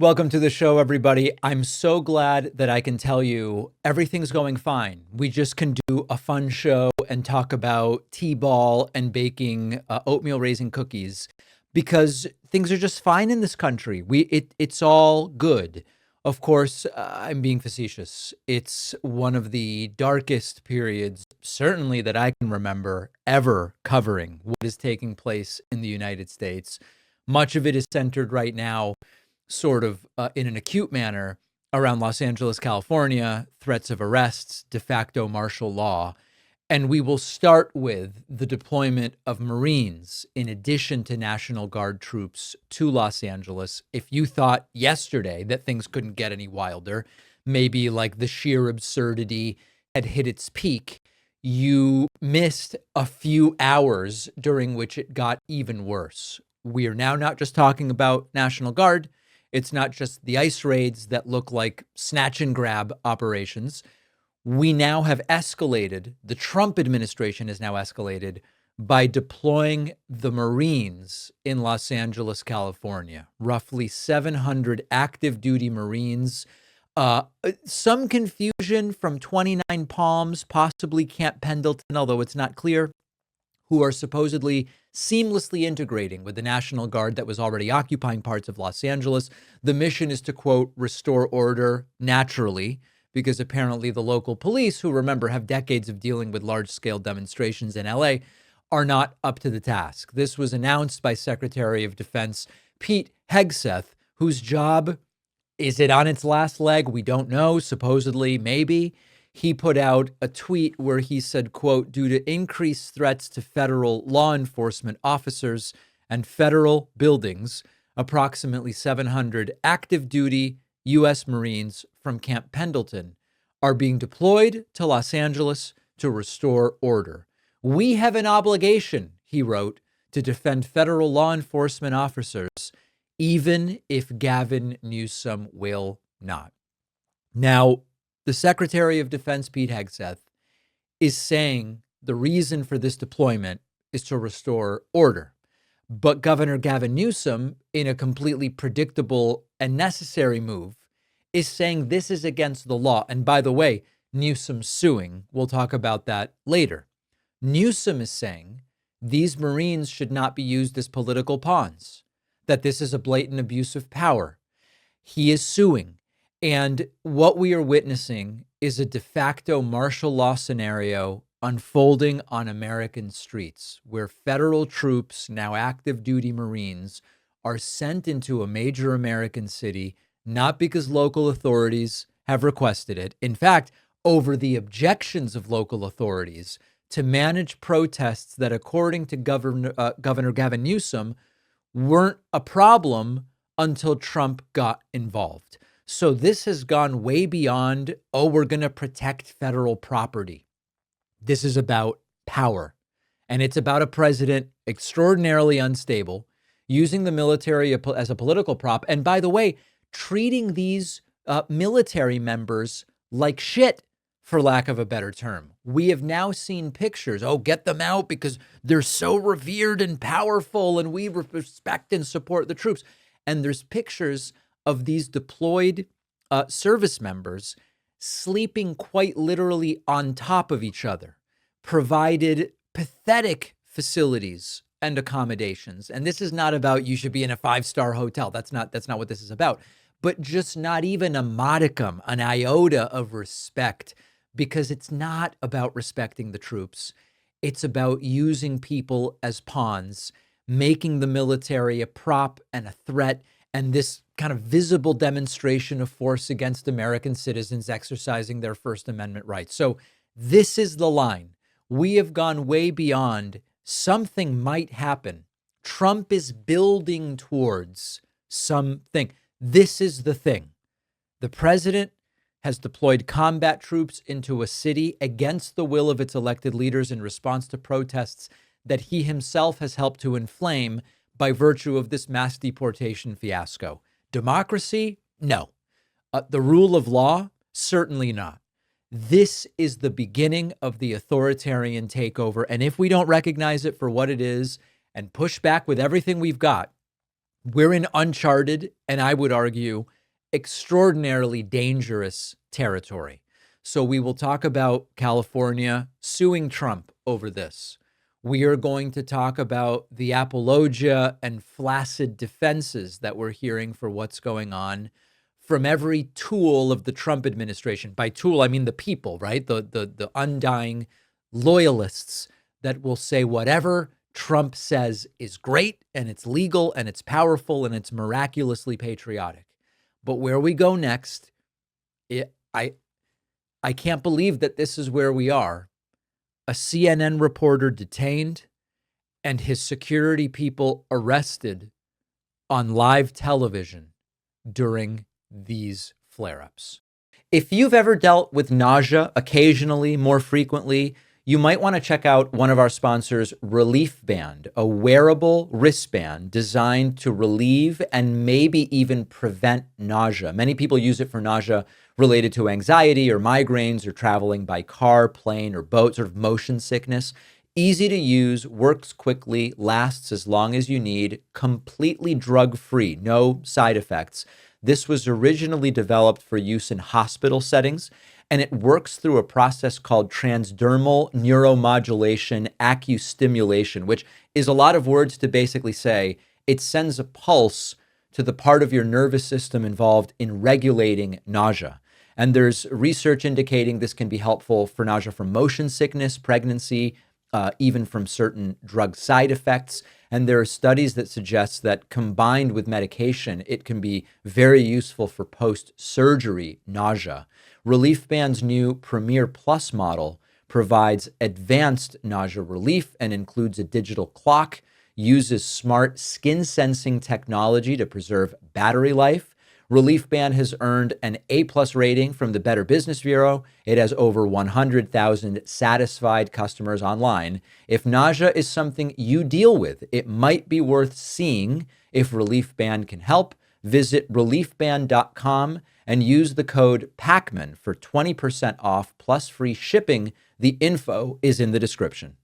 Welcome to the show, everybody. I'm so glad that I can tell you everything's going fine. We just can do a fun show and talk about T-ball and baking oatmeal raisin cookies because things are just fine in this country. It's all good. Of course, I'm being facetious. It's one of the darkest periods, certainly that I can remember ever covering what is taking place in the United States. Much of it is centered right now sort of in an acute manner around Los Angeles, California, threats of arrests, de facto martial law. And we will start with the deployment of Marines in addition to National Guard troops to Los Angeles. If you thought yesterday that things couldn't get any wilder, maybe like the sheer absurdity had hit its peak, you missed a few hours during which it got even worse. We are now not just talking about National Guard. It's not just the ICE raids that look like snatch and grab operations. We now have escalated, the Trump administration has now escalated by deploying the Marines in Los Angeles, California. Roughly 700 active duty Marines. Some confusion from 29 Palms, possibly Camp Pendleton, although it's not clear, who are supposedly seamlessly integrating with the National Guard that was already occupying parts of Los Angeles. The mission is to, quote, restore order naturally, because apparently the local police, who, remember, have decades of dealing with large-scale demonstrations in LA, are not up to the task. This was announced by Secretary of Defense Pete Hegseth, whose job, is it on its last leg? We don't know. Supposedly, maybe. He put out a tweet where he said, quote, due to increased threats to federal law enforcement officers and federal buildings, approximately 700 active duty U.S. Marines from Camp Pendleton are being deployed to Los Angeles to restore order. We have an obligation, he wrote, to defend federal law enforcement officers, even if Gavin Newsom will not. Now, the Secretary of Defense, Pete Hegseth, is saying the reason for this deployment is to restore order. But Governor Gavin Newsom, in a completely predictable and necessary move, is saying this is against the law. And by the way, Newsom's suing. We'll talk about that later. Newsom is saying these Marines should not be used as political pawns, that this is a blatant abuse of power. He is suing. And what we are witnessing is a de facto martial law scenario unfolding on American streets, where federal troops, now active duty Marines, are sent into a major American city, not because local authorities have requested it. In fact, over the objections of local authorities to manage protests that, according to Governor Gavin Newsom, weren't a problem until Trump got involved. So this has gone way beyond, oh, we're going to protect federal property. This is about power. And it's about a president extraordinarily unstable, using the military as a political prop. And by the way, treating these military members like shit, for lack of a better term. We have now seen pictures. Oh, get them out because they're so revered and powerful and we respect and support the troops. And there's pictures of these deployed service members sleeping quite literally on top of each other, provided pathetic facilities and accommodations. And this is not about you should be in a 5-star hotel. That's not what this is about. But just not even a modicum, an iota of respect, because it's not about respecting the troops. It's about using people as pawns, making the military a prop and a threat, and this kind of visible demonstration of force against American citizens exercising their First Amendment rights. So this is the line. We have gone way beyond something might happen. Trump is building towards something. This is the thing. The president has deployed combat troops into a city against the will of its elected leaders in response to protests that he himself has helped to inflame by virtue of this mass deportation fiasco. Democracy? No. The rule of law? Certainly not. This is the beginning of the authoritarian takeover. And if we don't recognize it for what it is and push back with everything we've got, We're in uncharted, and I would argue extraordinarily dangerous territory. So we will talk about California suing Trump over this. We are going to talk about the apologia and flaccid defenses that we're hearing for what's going on from every tool of the Trump administration. By tool, I mean the people, right? The undying loyalists that will say whatever Trump says is great and it's legal and it's powerful and it's miraculously patriotic. But where we go next, I can't believe that this is where we are. A CNN reporter detained and his security people arrested on live television during these flare-ups. If you've ever dealt with nausea occasionally, more frequently, you might want to check out one of our sponsors, Relief Band, a wearable wristband designed to relieve and maybe even prevent nausea. Many people use it for nausea related to anxiety or migraines or traveling by car, plane, or boat, sort of motion sickness. Easy to use, works quickly, lasts as long as you need, completely drug-free, no side effects. This was originally developed for use in hospital settings, and it works through a process called transdermal neuromodulation accustimulation, which is a lot of words to basically say it sends a pulse to the part of your nervous system involved in regulating nausea. And there's research indicating this can be helpful for nausea from motion sickness, pregnancy, even from certain drug side effects. And there are studies that suggest that combined with medication, it can be very useful for post-surgery nausea. Relief Band's new Premier Plus model provides advanced nausea relief and includes a digital clock, uses smart skin sensing technology to preserve battery life. Relief Band has earned an A+ rating from the Better Business Bureau. It has over 100,000 satisfied customers online. If nausea is something you deal with, it might be worth seeing if Relief Band can help. Visit reliefband.com and use the code PACMAN for 20% off plus free shipping. The info is in the description.